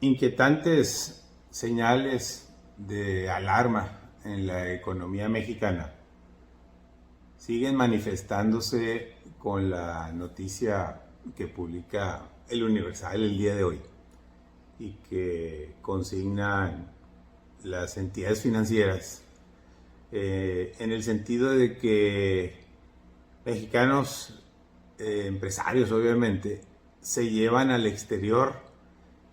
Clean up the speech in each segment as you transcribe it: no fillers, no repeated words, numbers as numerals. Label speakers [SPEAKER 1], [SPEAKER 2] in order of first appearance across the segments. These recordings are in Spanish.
[SPEAKER 1] Inquietantes señales de alarma en la economía mexicana siguen manifestándose con la noticia que publica El Universal el día de hoy y que consignan las entidades financieras en el sentido de que mexicanos, empresarios obviamente, se llevan al exterior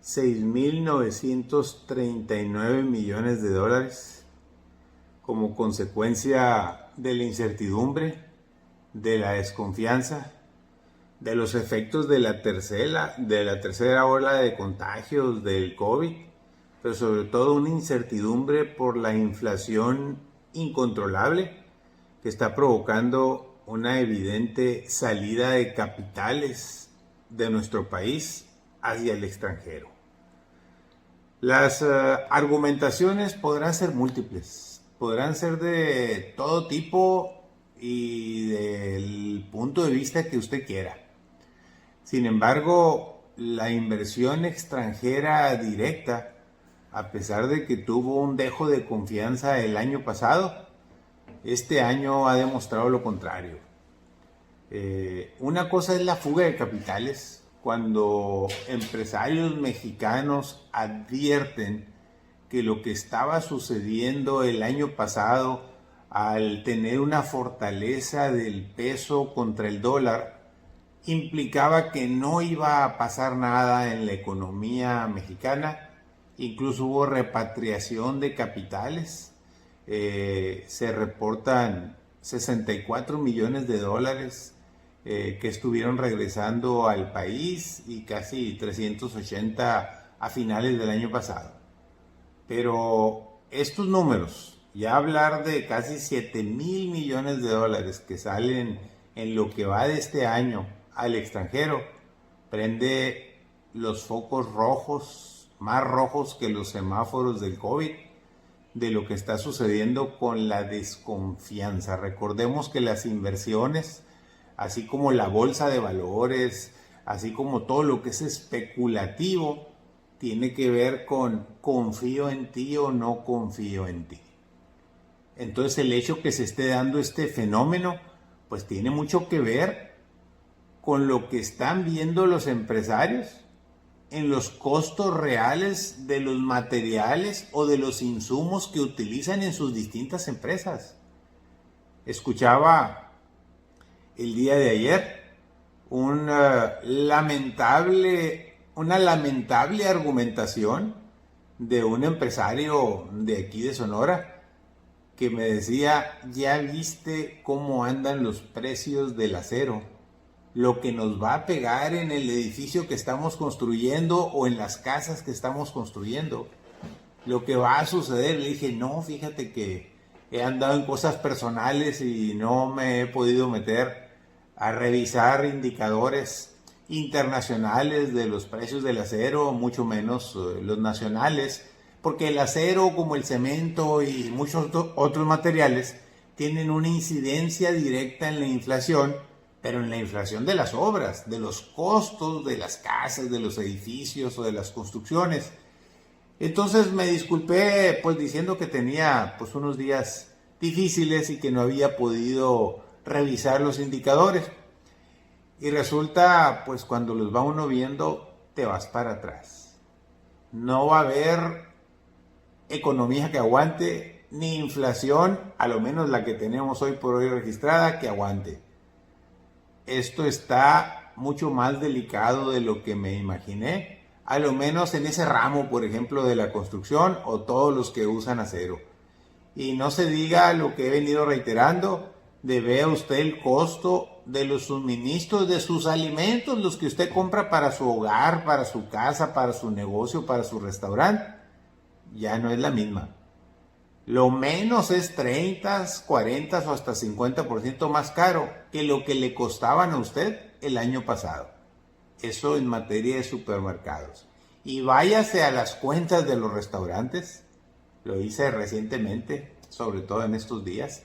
[SPEAKER 1] 6.939 millones de dólares como consecuencia de la incertidumbre, de la desconfianza, de los efectos de la tercera ola de contagios del COVID, pero sobre todo una incertidumbre por la inflación incontrolable que está provocando una evidente salida de capitales de nuestro país hacia el extranjero. Las argumentaciones podrán ser múltiples, podrán ser de todo tipo y del punto de vista que usted quiera. Sin embargo, la inversión extranjera directa, a pesar de que tuvo un dejo de confianza el año pasado, este año ha demostrado lo contrario. Una cosa es la fuga de capitales, cuando empresarios mexicanos advierten que lo que estaba sucediendo el año pasado al tener una fortaleza del peso contra el dólar implicaba que no iba a pasar nada en la economía mexicana. Incluso hubo repatriación de capitales. Se reportan 64 millones de dólares que estuvieron regresando al país y casi 380 a finales del año pasado. Pero estos números, ya hablar de casi 7,000 millones de dólares que salen en lo que va de este año al extranjero, prende los focos rojos, más rojos que los semáforos del COVID, de lo que está sucediendo con la desconfianza. Recordemos que las inversiones, así como la bolsa de valores, así como todo lo que es especulativo, tiene que ver con confío en ti o no confío en ti. Entonces el hecho que se esté dando este fenómeno, pues tiene mucho que ver con lo que están viendo los empresarios en los costos reales de los materiales o de los insumos que utilizan en sus distintas empresas. Escuchaba el día de ayer una lamentable argumentación de un empresario de aquí de Sonora que me decía: ya viste cómo andan los precios del acero, lo que nos va a pegar en el edificio que estamos construyendo o en las casas que estamos construyendo, lo que va a suceder. Le dije: no, fíjate que he andado en cosas personales y no me he podido meter a revisar indicadores internacionales de los precios del acero, mucho menos los nacionales, porque el acero, como el cemento y muchos otros materiales, tienen una incidencia directa en la inflación, pero en la inflación de las obras, de los costos de las casas, de los edificios o de las construcciones. Entonces me disculpé pues diciendo que tenía pues unos días difíciles y que no había podido revisar los indicadores. Y resulta pues cuando los va uno viendo te vas para atrás. No va a haber economía que aguante, ni inflación, a lo menos la que tenemos hoy por hoy registrada, que aguante. Esto está mucho más delicado de lo que me imaginé, a lo menos en ese ramo, por ejemplo, de la construcción o todos los que usan acero. Y no se diga lo que he venido reiterando, de vea usted el costo de los suministros de sus alimentos, los que usted compra para su hogar, para su casa, para su negocio, para su restaurante, ya no es la misma. Lo menos es 30, 40 o hasta 50% más caro que lo que le costaban a usted el año pasado. Eso en materia de supermercados. Y váyase a las cuentas de los restaurantes. Lo hice recientemente, sobre todo en estos días.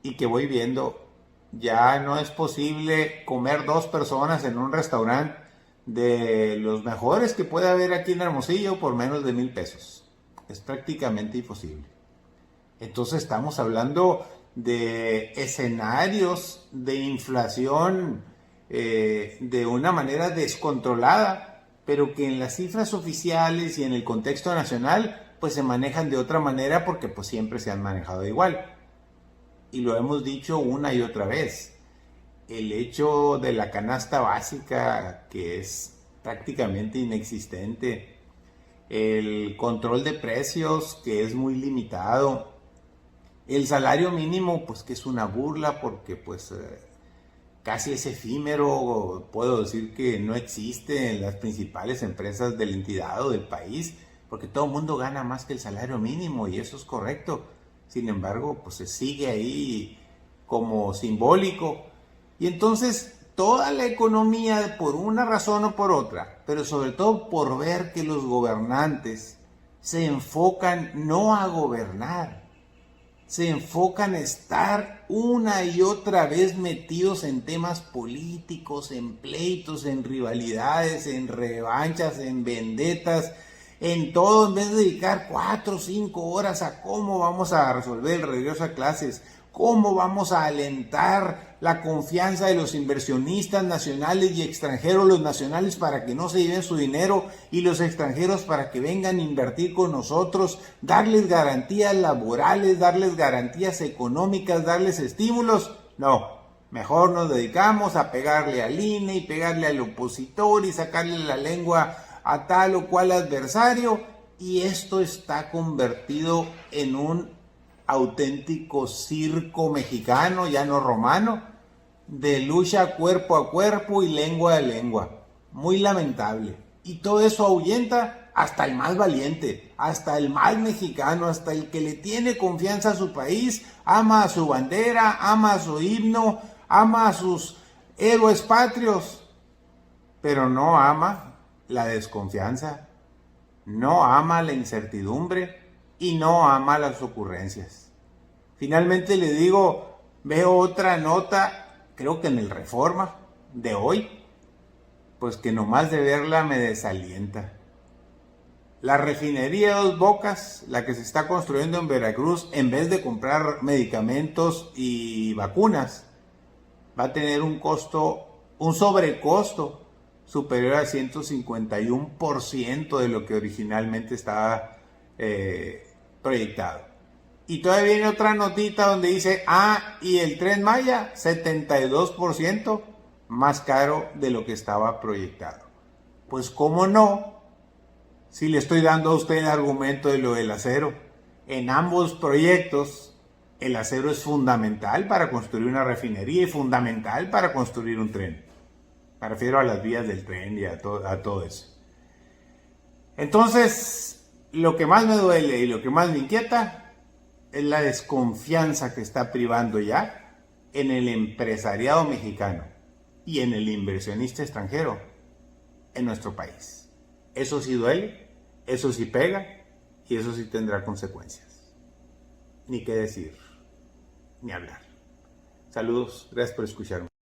[SPEAKER 1] Y que voy viendo, ya no es posible comer 2 personas en un restaurante de los mejores que puede haber aquí en Hermosillo por menos de 1,000 pesos. Es prácticamente imposible. Entonces estamos hablando de escenarios de inflación de una manera descontrolada, pero que en las cifras oficiales y en el contexto nacional pues se manejan de otra manera porque pues siempre se han manejado igual. Y lo hemos dicho una y otra vez. El hecho de la canasta básica, que es prácticamente inexistente, el control de precios, que es muy limitado, el salario mínimo, pues que es una burla porque pues casi es efímero, puedo decir que no existe en las principales empresas de la entidad o del país, porque todo el mundo gana más que el salario mínimo y eso es correcto. Sin embargo, pues se sigue ahí como simbólico. Y entonces toda la economía, por una razón o por otra, pero sobre todo por ver que los gobernantes se enfocan no a gobernar, se enfocan a estar una y otra vez metidos en temas políticos, en pleitos, en rivalidades, en revanchas, en vendetas, en todo, en vez de dedicar 4 o 5 horas a cómo vamos a resolver el regreso a clases, cómo vamos a alentar la confianza de los inversionistas nacionales y extranjeros, los nacionales para que no se lleven su dinero y los extranjeros para que vengan a invertir con nosotros, darles garantías laborales, darles garantías económicas, darles estímulos. No, mejor nos dedicamos a pegarle al INE y pegarle al opositor y sacarle la lengua a tal o cual adversario, y esto está convertido en un auténtico circo mexicano, ya no romano, de lucha cuerpo a cuerpo y lengua a lengua. Muy lamentable. Y todo eso ahuyenta hasta el más valiente, hasta el más mexicano, hasta el que le tiene confianza a su país, ama a su bandera, ama a su himno, ama a sus héroes patrios, pero no ama la desconfianza, no ama la incertidumbre y no ama las ocurrencias. Finalmente le digo, veo otra nota, creo que en el Reforma de hoy, pues que nomás de verla me desalienta. La refinería Dos Bocas, la que se está construyendo en Veracruz, en vez de comprar medicamentos y vacunas, va a tener un sobrecosto superior al 151% de lo que originalmente estaba proyectado. Y todavía viene otra notita donde dice, y el Tren Maya, 72% más caro de lo que estaba proyectado. Pues cómo no, si le estoy dando a usted el argumento de lo del acero. En ambos proyectos, el acero es fundamental para construir una refinería y fundamental para construir un tren. Me refiero a las vías del tren y a todo eso. Entonces, lo que más me duele y lo que más me inquieta es la desconfianza que está privando ya en el empresariado mexicano y en el inversionista extranjero en nuestro país. Eso sí duele, eso sí pega y eso sí tendrá consecuencias. Ni qué decir, ni hablar. Saludos, gracias por escucharme.